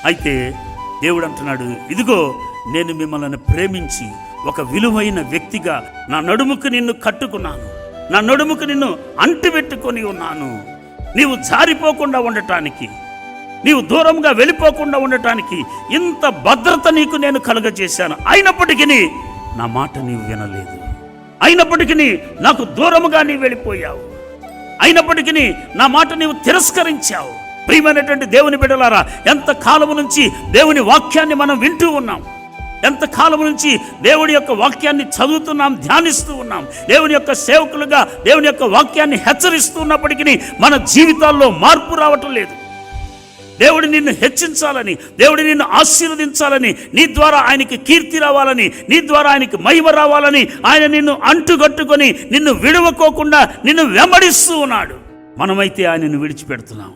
అయితే దేవుడు అంటున్నాడు, ఇదిగో నేను మిమ్మల్ని ప్రేమించి ఒక విలువైన వ్యక్తిగా నా నడుముకు నిన్ను కట్టుకున్నాను, నా నడుముకు నిన్ను అంటిపెట్టుకొని ఉన్నాను. నీవు జారిపోకుండా ఉండటానికి, నీవు దూరంగా వెళ్ళిపోకుండా ఉండటానికి ఇంత భద్రత నీకు నేను కలుగజేశాను. అయినప్పటికీ నా మాట నీవు వినలేదు, అయినప్పటికీ నాకు దూరముగా నీవు వెళ్ళిపోయావు, అయినప్పటికీ నా మాట నీవు తిరస్కరించావు. ప్రియమైనటువంటి దేవుని బిడ్డలారా, ఎంత కాలము నుంచి దేవుని వాక్యాన్ని మనం వింటూ ఉన్నాం, ఎంత కాలము నుంచి దేవుడి యొక్క వాక్యాన్ని చదువుతున్నాం, ధ్యానిస్తూ ఉన్నాం. దేవుని యొక్క సేవకులుగా దేవుని యొక్క వాక్యాన్ని హెచ్చరిస్తూ ఉన్నప్పటికీ మన జీవితాల్లో మార్పు రావటం లేదు. దేవుడు నిన్ను హెచ్చించాలని, దేవుడు నిన్ను ఆశీర్వదించాలని, నీ ద్వారా ఆయనకి కీర్తి రావాలని, నీ ద్వారా ఆయనకి మహిమ రావాలని ఆయన నిన్ను అంటుగట్టుకొని నిన్ను విడవకోకుండా నిన్ను వెంబడిస్తూ ఉన్నాడు. మనమైతే ఆయనను విడిచిపెడుతున్నాం.